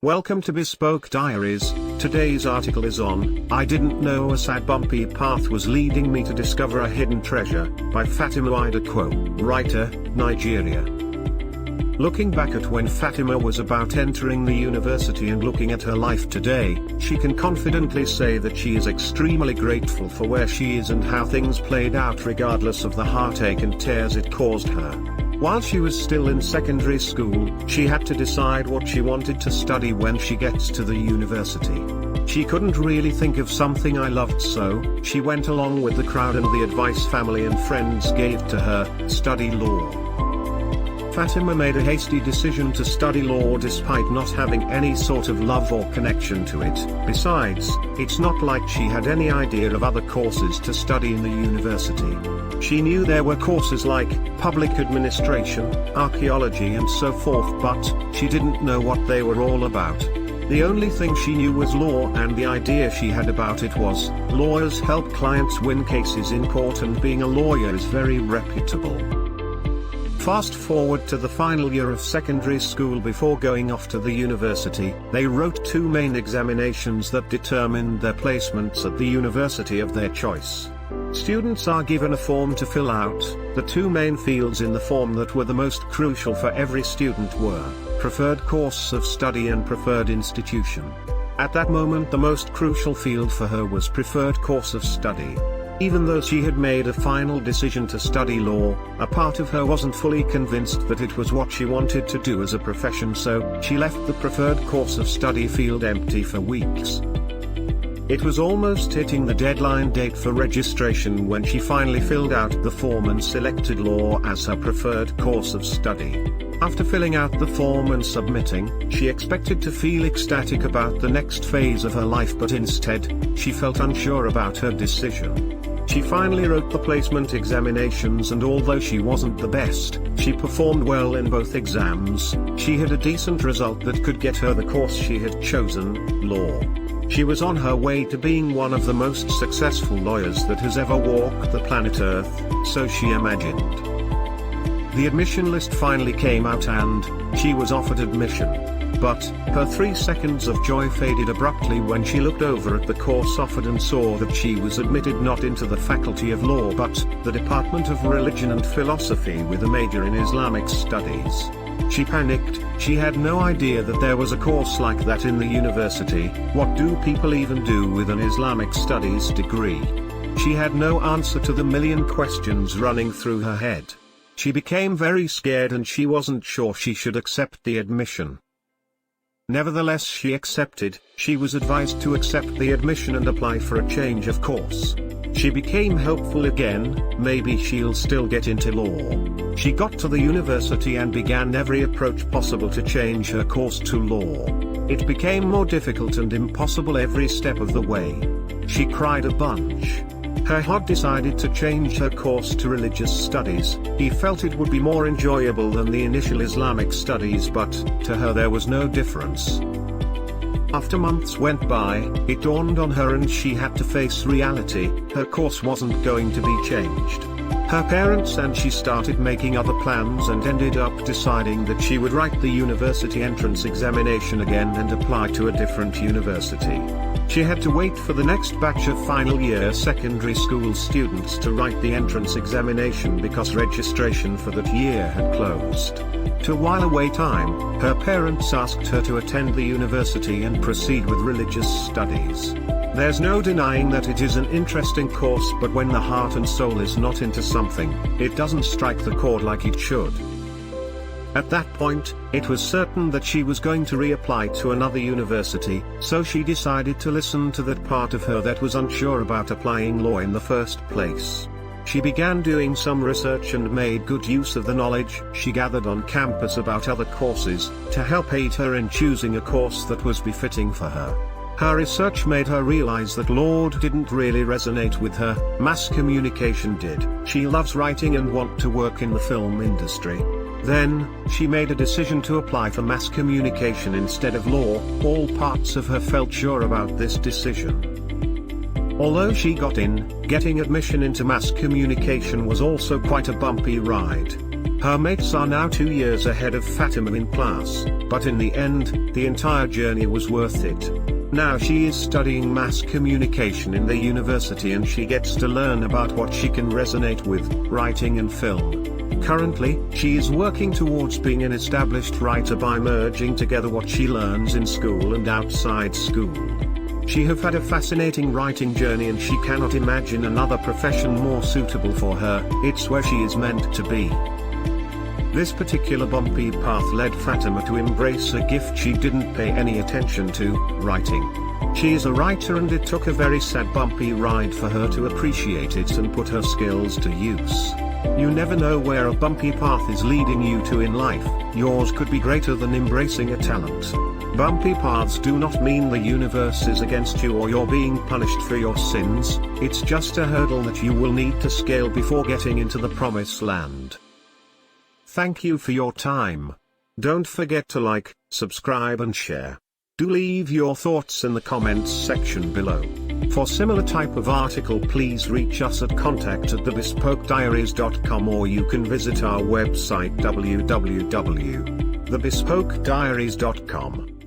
Welcome to Bespoke Diaries. Today's article is on "I Didn't Know a Sad Bumpy Path Was Leading Me to Discover a Hidden Treasure" by Fatima Idakwo, writer, Nigeria. Looking back at when Fatima was about entering the university and looking at her life today, she can confidently say that she is extremely grateful for where she is and how things played out regardless of the heartache and tears it caused her. While she was still in secondary school, she had to decide what she wanted to study when she gets to the university. She couldn't really think of something I loved, so she went along with the crowd and the advice family and friends gave to her: study law. Fatima made a hasty decision to study law despite not having any sort of love or connection to it. Besides, it's not like she had any idea of other courses to study in the university. She knew there were courses like public administration, archaeology and so forth, but she didn't know what they were all about. The only thing she knew was law, and the idea she had about it was, lawyers help clients win cases in court and being a lawyer is very reputable. Fast forward to the final year of secondary school before going off to the university. They wrote two main examinations that determined their placements at the university of their choice. Students are given a form to fill out. The two main fields in the form that were the most crucial for every student were preferred course of study and preferred institution. At that moment, the most crucial field for her was preferred course of study. Even though she had made a final decision to study law, a part of her wasn't fully convinced that it was what she wanted to do as a profession, so she left the preferred course of study field empty for weeks. It was almost hitting the deadline date for registration when she finally filled out the form and selected law as her preferred course of study. After filling out the form and submitting, she expected to feel ecstatic about the next phase of her life, but instead, she felt unsure about her decision. She finally wrote the placement examinations, and although she wasn't the best, she performed well in both exams. She had a decent result that could get her the course she had chosen, law. She was on her way to being one of the most successful lawyers that has ever walked the planet Earth, so she imagined. The admission list finally came out and she was offered admission. But her 3 seconds of joy faded abruptly when she looked over at the course offered and saw that she was admitted not into the Faculty of Law but the Department of Religion and Philosophy with a major in Islamic Studies. She panicked. She had no idea that there was a course like that in the university. What do people even do with an Islamic Studies degree? She had no answer to the million questions running through her head. She became very scared and she wasn't sure she should accept the admission. Nevertheless, she accepted. She was advised to accept the admission and apply for a change of course. She became hopeful again. Maybe she'll still get into law. She got to the university and began every approach possible to change her course to law. It became more difficult and impossible every step of the way. She cried a bunch. Her heart decided to change her course to religious studies. He felt it would be more enjoyable than the initial Islamic studies, but to her there was no difference. After months went by, it dawned on her and she had to face reality. Her course wasn't going to be changed. Her parents and she started making other plans and ended up deciding that she would write the university entrance examination again and apply to a different university. She had to wait for the next batch of final year secondary school students to write the entrance examination because registration for that year had closed. To while away time, her parents asked her to attend the university and proceed with religious studies. There's no denying that it is an interesting course, but when the heart and soul is not into something, it doesn't strike the chord like it should. At that point, it was certain that she was going to reapply to another university, so she decided to listen to that part of her that was unsure about applying law in the first place. She began doing some research and made good use of the knowledge she gathered on campus about other courses, to help aid her in choosing a course that was befitting for her. Her research made her realize that law didn't really resonate with her, mass communication did. She loves writing and wants to work in the film industry. Then, she made a decision to apply for mass communication instead of law. All parts of her felt sure about this decision. Although she got in, getting admission into mass communication was also quite a bumpy ride. Her mates are now 2 years ahead of Fatima in class, but in the end, the entire journey was worth it. Now she is studying mass communication in the university and she gets to learn about what she can resonate with, writing and film. Currently, she is working towards being an established writer by merging together what she learns in school and outside school. She have had a fascinating writing journey and she cannot imagine another profession more suitable for her. It's where she is meant to be. This particular bumpy path led Fatima to embrace a gift she didn't pay any attention to, writing. She is a writer and it took a very sad bumpy ride for her to appreciate it and put her skills to use. You never know where a bumpy path is leading you to in life. Yours could be greater than embracing a talent. Bumpy paths do not mean the universe is against you or you're being punished for your sins. It's just a hurdle that you will need to scale before getting into the promised land. Thank you for your time. Don't forget to like, subscribe and share. Do leave your thoughts in the comments section below. For similar type of article please reach us at contact@thebespokediaries.com or you can visit our website www.thebespokediaries.com.